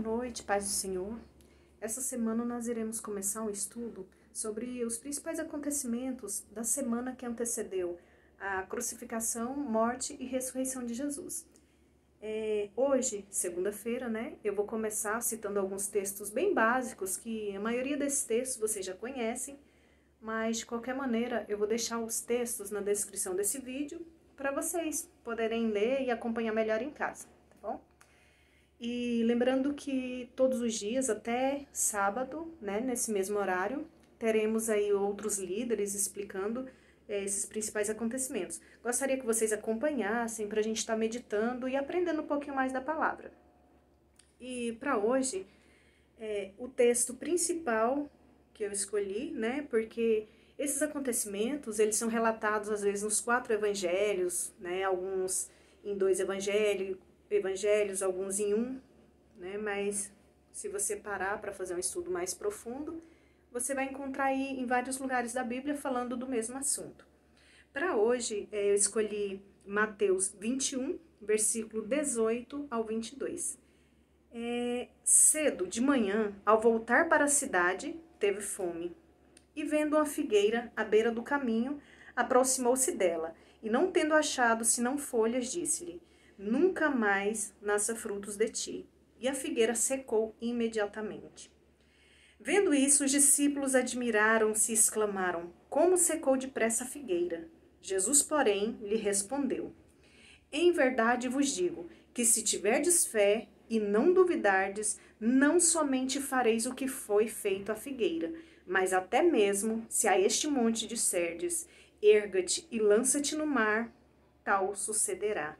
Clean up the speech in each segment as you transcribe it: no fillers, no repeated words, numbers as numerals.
noite, paz do Senhor. Essa semana nós iremos começar um estudo sobre os principais acontecimentos da semana que antecedeu a crucificação, morte e ressurreição de Jesus. Hoje, segunda-feira, eu vou começar citando alguns textos bem básicos, que a maioria desses textos vocês já conhecem, mas de qualquer maneira eu vou deixar os textos na descrição desse vídeo para vocês poderem ler e acompanhar melhor em casa, tá bom? E lembrando que todos os dias, até sábado, nesse mesmo horário, teremos aí outros líderes explicando esses principais acontecimentos. Gostaria que vocês acompanhassem para a gente estar meditando e aprendendo um pouquinho mais da palavra. E para hoje, o texto principal que eu escolhi, porque esses acontecimentos, eles são relatados às vezes nos 4 evangelhos, alguns em 2 evangelhos, alguns em 1, mas se você parar para fazer um estudo mais profundo, você vai encontrar aí em vários lugares da Bíblia falando do mesmo assunto. Para hoje, eu escolhi Mateus 21, versículo 18 ao 22. Cedo de manhã, ao voltar para a cidade, teve fome. E vendo uma figueira à beira do caminho, aproximou-se dela, e não tendo achado senão folhas, disse-lhe: nunca mais nasça frutos de ti. E a figueira secou imediatamente. Vendo isso, os discípulos admiraram-se e exclamaram: como secou depressa a figueira? Jesus, porém, lhe respondeu: em verdade vos digo, que se tiverdes fé e não duvidardes, não somente fareis o que foi feito à figueira, mas até mesmo, se a este monte disserdes: erga-te e lança-te no mar, tal sucederá.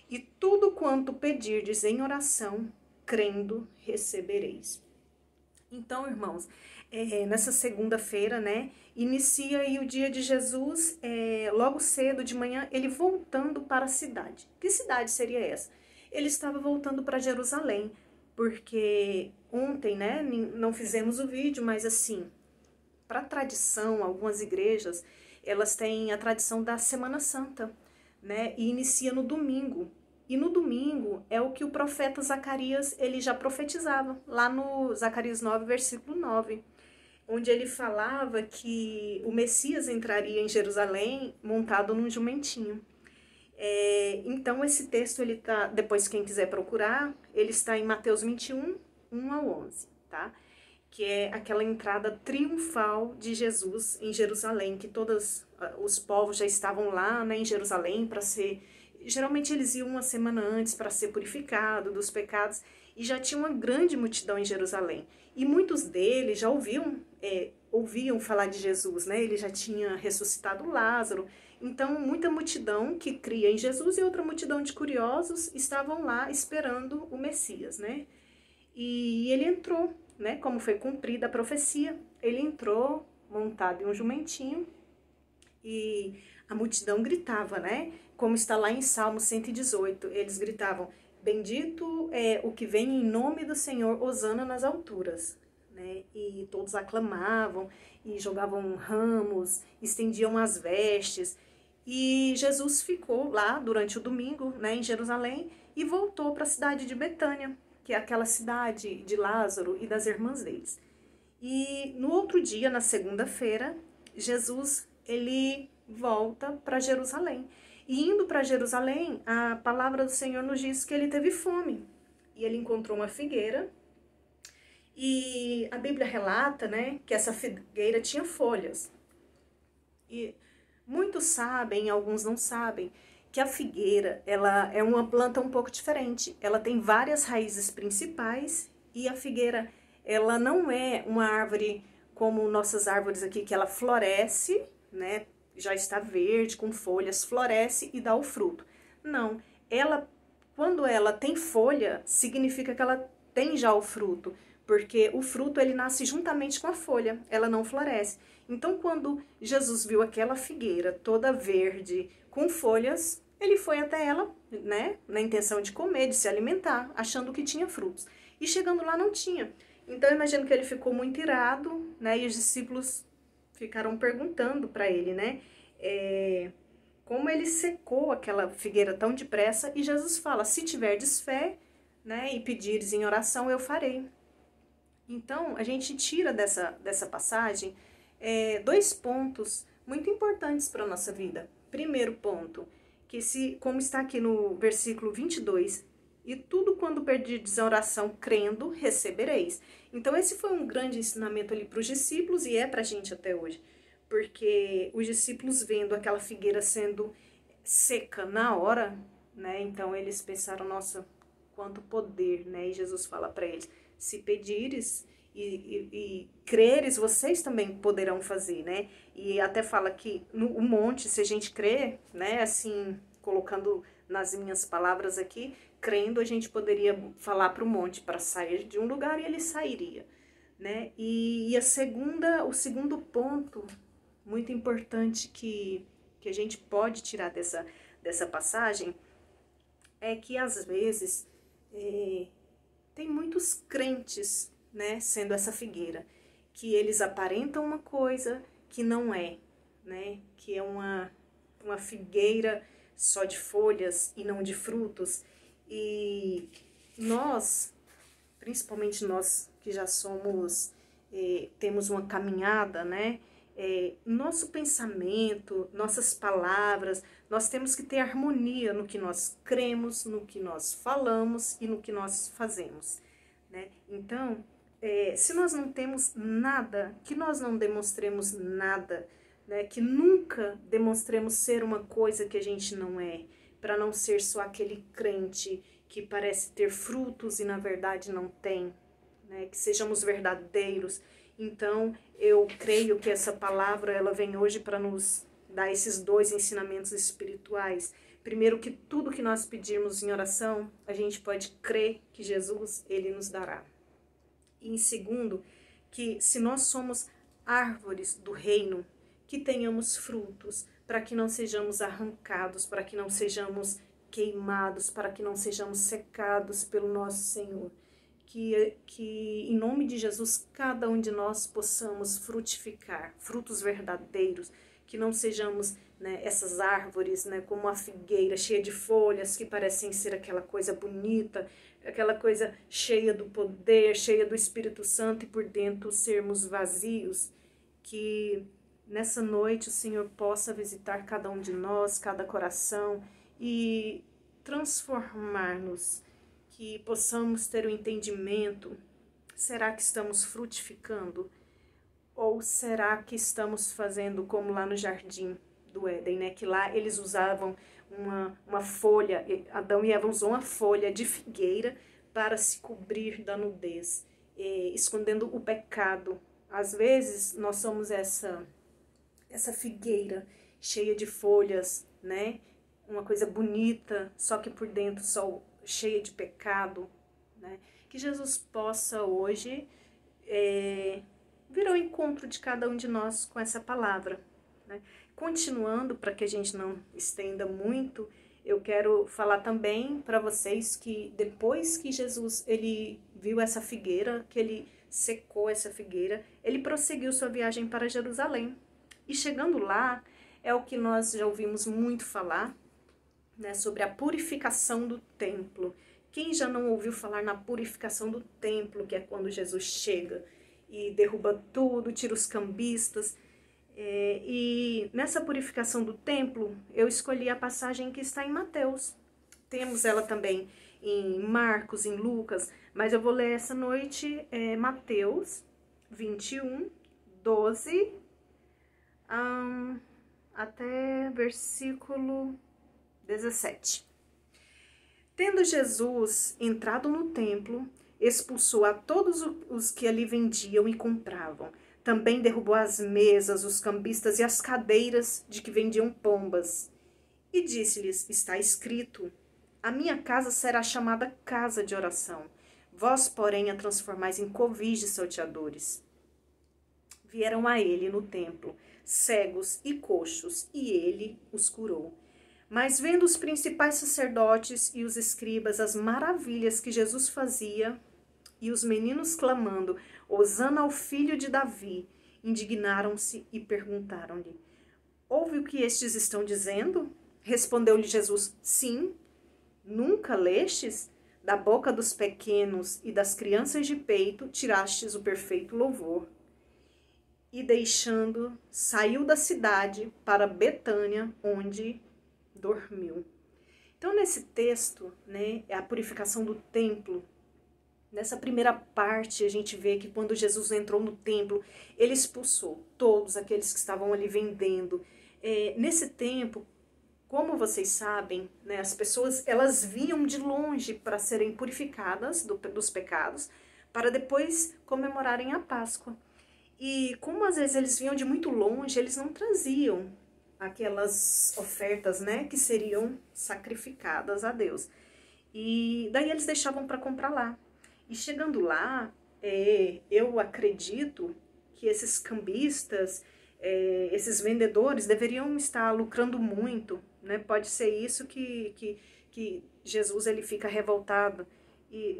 E tudo quanto pedirdes em oração, crendo, recebereis. Então, irmãos, nessa segunda-feira, inicia aí o dia de Jesus, logo cedo de manhã, ele voltando para a cidade. Que cidade seria essa? Ele estava voltando para Jerusalém, porque ontem, não fizemos o vídeo, mas assim, para a tradição, algumas igrejas, elas têm a tradição da Semana Santa, e inicia no domingo. E no domingo é o que o profeta Zacarias ele já profetizava, lá no Zacarias 9, versículo 9, onde ele falava que o Messias entraria em Jerusalém montado num jumentinho. Então esse texto, ele tá, depois quem quiser procurar, ele está em Mateus 21, 1 ao 11, tá? Que é aquela entrada triunfal de Jesus em Jerusalém, que todos os povos já estavam lá, em Jerusalém para ser... Geralmente eles iam uma semana antes para ser purificado dos pecados, e já tinha uma grande multidão em Jerusalém. E muitos deles já ouviam falar de Jesus, Ele já tinha ressuscitado Lázaro. Então, muita multidão que cria em Jesus e outra multidão de curiosos estavam lá esperando o Messias, E ele entrou, como foi cumprida a profecia, ele entrou montado em um jumentinho e a multidão gritava, como está lá em Salmo 118, eles gritavam: bendito é o que vem em nome do Senhor, hosana nas alturas, E todos aclamavam e jogavam ramos, estendiam as vestes. E Jesus ficou lá durante o domingo, em Jerusalém, e voltou para a cidade de Betânia, que é aquela cidade de Lázaro e das irmãs deles. E no outro dia, na segunda-feira, Jesus ele volta para Jerusalém. E indo para Jerusalém, a palavra do Senhor nos diz que ele teve fome. E ele encontrou uma figueira. E a Bíblia relata, que essa figueira tinha folhas. E muitos sabem, alguns não sabem, que a figueira ela é uma planta um pouco diferente. Ela tem várias raízes principais e a figueira ela não é uma árvore como nossas árvores aqui, que ela floresce, já está verde, com folhas, floresce e dá o fruto. Não, quando ela tem folha, significa que ela tem já o fruto, porque o fruto ele nasce juntamente com a folha, ela não floresce. Então, quando Jesus viu aquela figueira toda verde, com folhas, ele foi até ela, na intenção de comer, de se alimentar, achando que tinha frutos. E chegando lá, não tinha. Então, eu imagino que ele ficou muito irado, e os discípulos ficaram perguntando para ele, como ele secou aquela figueira tão depressa. E Jesus fala: se tiverdes fé, né, e pedires em oração, eu farei. Então, a gente tira dessa passagem dois pontos muito importantes para a nossa vida. Primeiro ponto, que como está aqui no versículo 22, e tudo quando perdirdes a oração crendo, recebereis. Então, esse foi um grande ensinamento ali para os discípulos e é para a gente até hoje. Porque os discípulos vendo aquela figueira sendo seca na hora, né? Então, eles pensaram, nossa, quanto poder, né? E Jesus fala para eles, se pedires e creres, vocês também poderão fazer, né? E até fala que no monte, se a gente crer, né? Assim, colocando nas minhas palavras aqui, crendo, a gente poderia falar para o monte para sair de um lugar e ele sairia, né? E o segundo ponto muito importante que a gente pode tirar dessa passagem é que às vezes tem muitos crentes, né, sendo essa figueira, que eles aparentam uma coisa que não é, né, que é uma figueira só de folhas e não de frutos. E nós, principalmente nós que já somos, temos uma caminhada, né, nosso pensamento, nossas palavras, nós temos que ter harmonia no que nós cremos, no que nós falamos e no que nós fazemos, né? Então, se nós não temos nada, que nós não demonstremos nada, né? Que nunca demonstremos ser uma coisa que a gente não é, para não ser só aquele crente que parece ter frutos e na verdade não tem, né? Que sejamos verdadeiros. Então, eu creio que essa palavra ela vem hoje para nos dar esses dois ensinamentos espirituais. Primeiro, que tudo que nós pedirmos em oração, a gente pode crer que Jesus, ele nos dará. E em segundo, que se nós somos árvores do reino, que tenhamos frutos, para que não sejamos arrancados, para que não sejamos queimados, para que não sejamos secados pelo nosso Senhor. Que em nome de Jesus, cada um de nós possamos frutificar, frutos verdadeiros, que não sejamos, né, essas árvores, né, como uma figueira cheia de folhas, que parecem ser aquela coisa bonita, aquela coisa cheia do poder, cheia do Espírito Santo, e por dentro sermos vazios. Que nessa noite o Senhor possa visitar cada um de nós, cada coração, e transformar-nos, que possamos ter o entendimento, será que estamos frutificando? Ou será que estamos fazendo como lá no jardim do Éden, né? Que lá eles usavam uma folha, Adão e Eva usou uma folha de figueira para se cobrir da nudez, escondendo o pecado. Às vezes nós somos essa figueira cheia de folhas, né? Uma coisa bonita, só que por dentro só cheia de pecado, né? Que Jesus possa hoje vir ao encontro de cada um de nós com essa palavra, né? Continuando, para que a gente não estenda muito, eu quero falar também para vocês que depois que Jesus ele viu essa figueira, que ele secou essa figueira, ele prosseguiu sua viagem para Jerusalém. E chegando lá, é o que nós já ouvimos muito falar, né, sobre a purificação do templo. Quem já não ouviu falar na purificação do templo, que é quando Jesus chega e derruba tudo, tira os cambistas. E nessa purificação do templo, eu escolhi a passagem que está em Mateus. Temos ela também em Marcos, em Lucas, mas eu vou ler essa noite Mateus 21, 12, até versículo 17. Tendo Jesus entrado no templo, expulsou a todos os que ali vendiam e compravam. Também derrubou as mesas, os cambistas e as cadeiras de que vendiam pombas. E disse-lhes, está escrito, a minha casa será chamada casa de oração. Vós, porém, a transformais em covis de salteadores. Vieram a ele no templo, cegos e coxos, e ele os curou. Mas vendo os principais sacerdotes e os escribas as maravilhas que Jesus fazia, e os meninos clamando, Hosana ao filho de Davi, indignaram-se e perguntaram-lhe, ouve o que estes estão dizendo? Respondeu-lhe Jesus, sim, nunca lestes? Da boca dos pequenos e das crianças de peito tirastes o perfeito louvor. E deixando, saiu da cidade para Betânia, onde dormiu. Então, nesse texto, né, é a purificação do templo. Nessa primeira parte, a gente vê que quando Jesus entrou no templo, ele expulsou todos aqueles que estavam ali vendendo. Nesse tempo, como vocês sabem, né, as pessoas elas vinham de longe para serem purificadas dos pecados, para depois comemorarem a Páscoa. E como às vezes eles vinham de muito longe, eles não traziam aquelas ofertas, né, que seriam sacrificadas a Deus. E daí eles deixavam para comprar lá. E chegando lá, eu acredito que esses cambistas, esses vendedores deveriam estar lucrando muito, né? Pode ser isso que Jesus ele fica revoltado.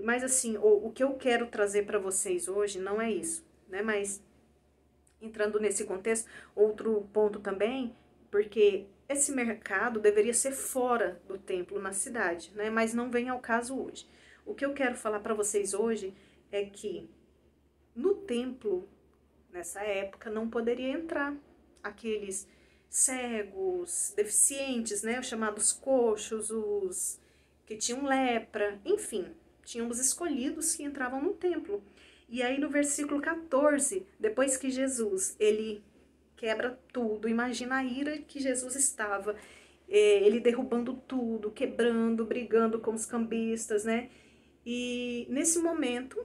Mas assim, o que eu quero trazer para vocês hoje não é isso, né? Mas entrando nesse contexto, outro ponto também, porque esse mercado deveria ser fora do templo, na cidade, né? Mas não vem ao caso hoje. O que eu quero falar para vocês hoje é que no templo, nessa época, não poderia entrar aqueles cegos, deficientes, né? Os chamados coxos, os que tinham lepra, enfim, tinham os escolhidos que entravam no templo. E aí no versículo 14, depois que Jesus, ele quebra tudo, imagina a ira que Jesus estava, ele derrubando tudo, quebrando, brigando com os cambistas, né? E nesse momento,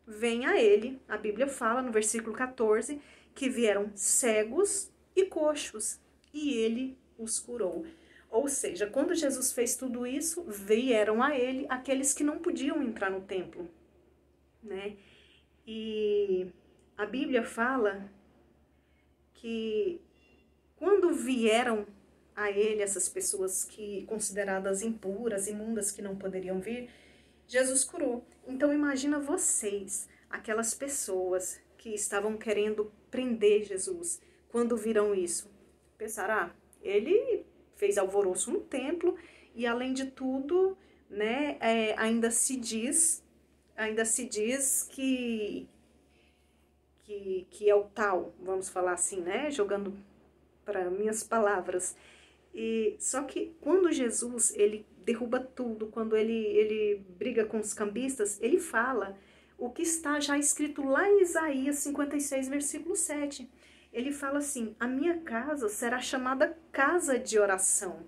vem a ele, a Bíblia fala no versículo 14, que vieram cegos e coxos, e ele os curou. Ou seja, quando Jesus fez tudo isso, vieram a ele aqueles que não podiam entrar no templo, né? E a Bíblia fala que quando vieram a ele essas pessoas que consideradas impuras, imundas, que não poderiam vir, Jesus curou. Então imagina vocês, aquelas pessoas que estavam querendo prender Jesus, quando viram isso, pensaram, ele fez alvoroço no templo e além de tudo, né, ainda se diz que é o tal, vamos falar assim, né, jogando para minhas palavras. E só que quando Jesus ele derruba tudo, quando ele briga com os cambistas, ele fala o que está já escrito lá em Isaías 56, versículo 7. Ele fala assim, a minha casa será chamada casa de oração,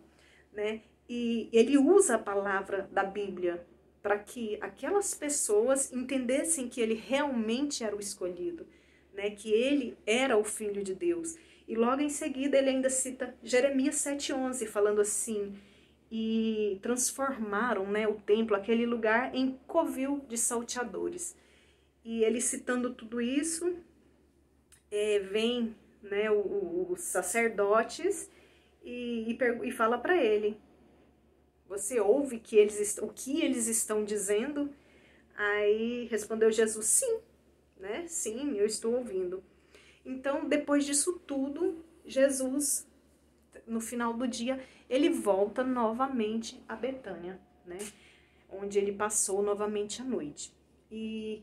né? E ele usa a palavra da Bíblia para que aquelas pessoas entendessem que ele realmente era o escolhido, né? Que ele era o Filho de Deus. E logo em seguida ele ainda cita Jeremias 7,11, falando assim, e transformaram, né, o templo, aquele lugar, em covil de salteadores. E ele citando tudo isso, vem, né, os sacerdotes e fala para ele, você ouve o que eles estão dizendo? Aí respondeu Jesus, sim, né, sim, eu estou ouvindo. Então, depois disso tudo, Jesus, no final do dia, ele volta novamente a Betânia, né? Onde ele passou novamente a noite. E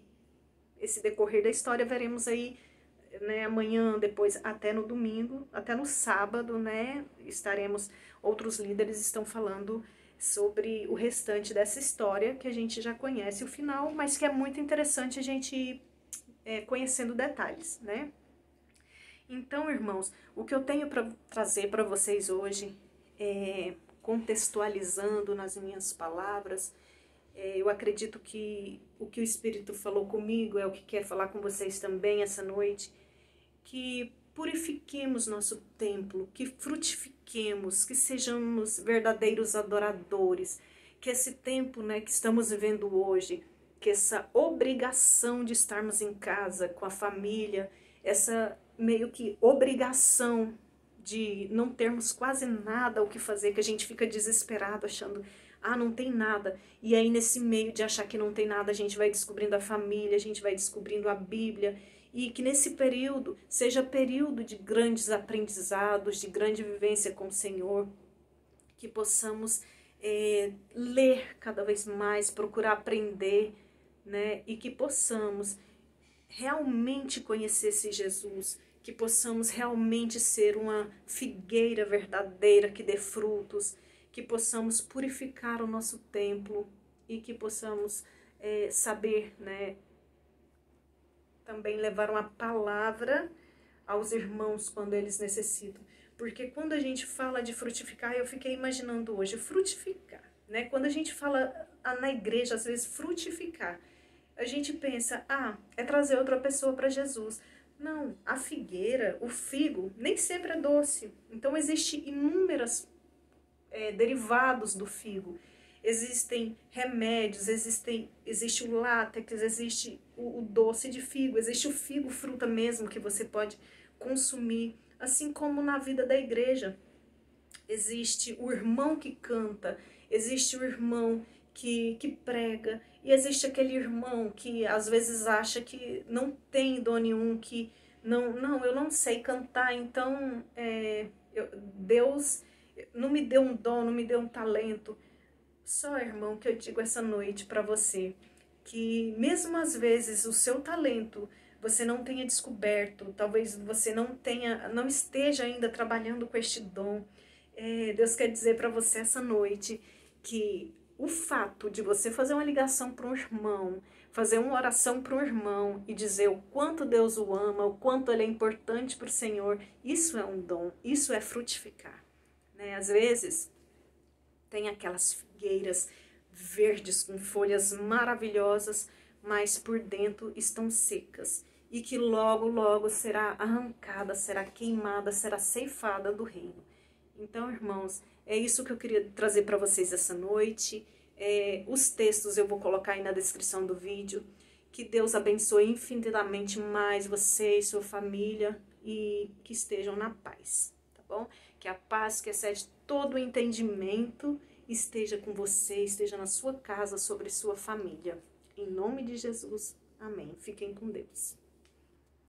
esse decorrer da história veremos aí, né, amanhã, depois, até no domingo, até no sábado, né? Outros líderes estão falando sobre o restante dessa história, que a gente já conhece o final, mas que é muito interessante a gente ir conhecendo detalhes, né? Então, irmãos, o que eu tenho para trazer para vocês hoje, contextualizando nas minhas palavras, eu acredito que o que o Espírito falou comigo é o que quer falar com vocês também essa noite, que purifiquemos nosso templo, que frutifiquemos, que sejamos verdadeiros adoradores, que esse tempo, né, que estamos vivendo hoje, que essa obrigação de estarmos em casa com a família, essa meio que obrigação de não termos quase nada o que fazer, que a gente fica desesperado achando, não tem nada. E aí nesse meio de achar que não tem nada, a gente vai descobrindo a família, a gente vai descobrindo a Bíblia, e que nesse período seja período de grandes aprendizados, de grande vivência com o Senhor, que possamos ler cada vez mais, procurar aprender, né? E que possamos realmente conhecer esse Jesus, que possamos realmente ser uma figueira verdadeira que dê frutos, que possamos purificar o nosso templo e que possamos saber, né, também levar uma palavra aos irmãos quando eles necessitam. Porque quando a gente fala de frutificar, eu fiquei imaginando hoje, frutificar, né? Quando a gente fala na igreja, às vezes, frutificar, a gente pensa, é trazer outra pessoa para Jesus. Não, a figueira, o figo, nem sempre é doce. Então, existem inúmeros derivados do figo. Existem remédios, existe o látex, existe o doce de figo, existe o figo fruta mesmo que você pode consumir. Assim como na vida da igreja, existe o irmão que canta, existe o irmão que prega, e existe aquele irmão que às vezes acha que não tem dom nenhum, que eu não sei cantar, então Deus não me deu um dom, não me deu um talento. Só, irmão, que eu digo essa noite para você, que mesmo às vezes o seu talento você não tenha descoberto, talvez você não esteja ainda trabalhando com este dom, Deus quer dizer para você essa noite que o fato de você fazer uma ligação para um irmão, fazer uma oração para um irmão e dizer o quanto Deus o ama, o quanto ele é importante para o Senhor, isso é um dom, isso é frutificar, né? Às vezes tem aquelas figueiras verdes com folhas maravilhosas, mas por dentro estão secas e que logo, logo será arrancada, será queimada, será ceifada do reino. Então, irmãos, é isso que eu queria trazer para vocês essa noite. Os textos eu vou colocar aí na descrição do vídeo. Que Deus abençoe infinitamente mais você e sua família e que estejam na paz, tá bom? Que a paz que excede todo o entendimento esteja com você, esteja na sua casa, sobre sua família. Em nome de Jesus, amém. Fiquem com Deus.